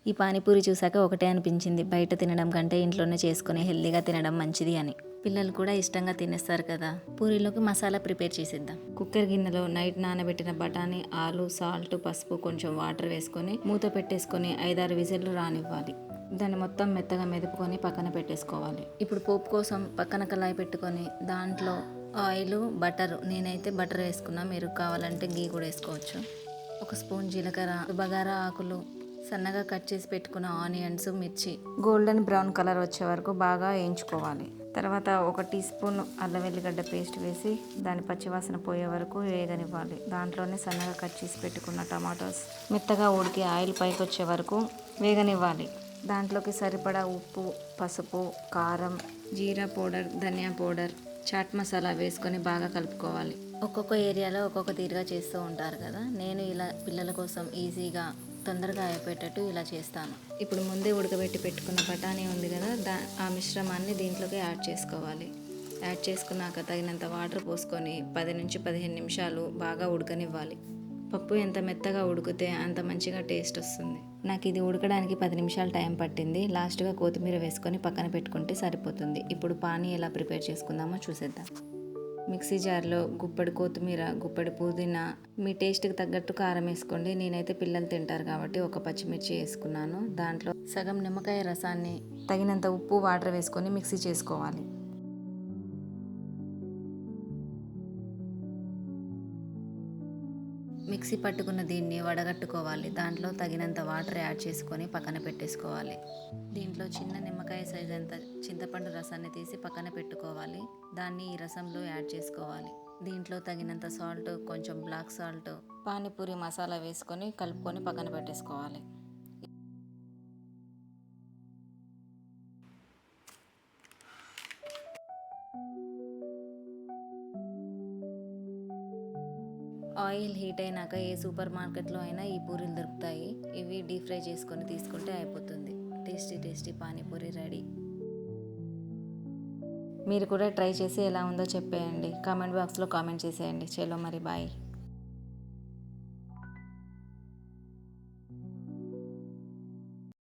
ఈ పానీపూరి చూసాక ఒకటే అనిపించింది, బయట తినడం కంటే ఇంట్లోనే చేసుకుని హెల్దీగా తినడం మంచిది అని. పిల్లలు కూడా ఇష్టంగా తినేస్తారు కదా. పూరీలోకి మసాలా ప్రిపేర్ చేసేద్దాం. కుక్కర్ గిన్నెలో నైట్ నానబెట్టిన బఠానీ, ఆలు, సాల్ట్, పసుపు, కొంచెం వాటర్ వేసుకొని మూత పెట్టేసుకొని 5-6 విజిల్లు రానివ్వాలి. దాన్ని మొత్తం మెత్తగా మెదుపుకొని పక్కన పెట్టేసుకోవాలి. ఇప్పుడు పోపు కోసం పక్కన కళాయి పెట్టుకొని దాంట్లో ఆయిల్, బటర్, నేనైతే బటర్ వేసుకున్నా, మీరు కావాలంటే గీ కూడా వేసుకోవచ్చు. 1 స్పూన్ జీలకర్ర, బగారా ఆకులు, సన్నగా కట్ చేసి పెట్టుకున్న ఆనియన్స్, మిర్చి గోల్డెన్ బ్రౌన్ కలర్ వచ్చే వరకు బాగా వేయించుకోవాలి. తర్వాత 1 టీ స్పూన్ అల్లం వెల్లిగడ్డ పేస్ట్ వేసి దాని పచ్చివాసన పోయే వరకు వేగనివ్వాలి. దాంట్లోనే సన్నగా కట్ చేసి పెట్టుకున్న టమాటోస్ మెత్తగా ఉడికి ఆయిల్ పైకి వచ్చే వరకు వేగనివ్వాలి. దాంట్లోకి సరిపడా ఉప్పు, పసుపు, కారం, జీరా పౌడర్, ధనియా పౌడర్, చాట్ మసాలా వేసుకొని బాగా కలుపుకోవాలి. ఒక్కొక్క ఏరియాలో ఒక్కొక్క తీరుగా చేస్తూ ఉంటారు కదా. నేను ఇలా పిల్లల కోసం ఈజీగా తొందరగా అయిపోయేటట్టు ఇలా చేస్తాను. ఇప్పుడు ముందే ఉడకబెట్టి పెట్టుకున్న బఠానీ ఉంది కదా, ఆ మిశ్రమాన్ని దీంట్లోకి యాడ్ చేసుకోవాలి. యాడ్ చేసుకున్నాక తగినంత వాటర్ పోసుకొని 10 నుంచి 15 నిమిషాలు బాగా ఉడకనివ్వాలి. పప్పు ఎంత మెత్తగా ఉడికితే అంత మంచిగా టేస్ట్ వస్తుంది. నాకు ఇది ఉడకడానికి 10 నిమిషాలు టైం పట్టింది. లాస్ట్గా కొత్తిమీర వేసుకొని పక్కన పెట్టుకుంటే సరిపోతుంది. ఇప్పుడు పానీ ఎలా ప్రిపేర్ చేసుకుందామో చూసేద్దాం. మిక్సీ జార్లో గుప్పెడు కొత్తిమీర, గుప్పెడు పుదీనా, మీ టేస్ట్కి తగ్గట్టు కారం వేసుకోండి. నేనైతే పిల్లలు తింటారు కాబట్టి 1 పచ్చిమిర్చి వేసుకున్నాను. దాంట్లో సగం నిమ్మకాయ రసాన్ని, తగినంత ఉప్పు, వాటర్ వేసుకొని మిక్సీ చేసుకోవాలి. మిక్సీ పట్టుకున్న దీన్ని వడగట్టుకోవాలి. దాంట్లో తగినంత వాటర్ యాడ్ చేసుకొని పక్కన పెట్టేసుకోవాలి. దీంట్లో చిన్న నిమ్మకాయ సైజ్ అంత చింతపండు రసాన్ని తీసి పక్కన పెట్టుకోవాలి. దాన్ని ఈ రసంలో యాడ్ చేసుకోవాలి. దీంట్లో తగినంత సాల్ట్, కొంచెం బ్లాక్ సాల్ట్, పానీపూరి మసాలా వేసుకొని కలుపుకొని పక్కన పెట్టేసుకోవాలి. ఆయిల్ హీట్ అయినాక ఏ సూపర్ మార్కెట్లో అయినా ఈ పూరీలు దొరుకుతాయి. ఇవి డీప్ ఫ్రై చేసుకొని తీసుకుంటే అయిపోతుంది. Tasty tasty panipuri ready. మీరు కూడా ట్రై చేసి ఎలా ఉందో చెప్పేయండి. కామెంట్ బాక్స్లో కామెంట్ చేసేయండి. చలో మరి బాయ్.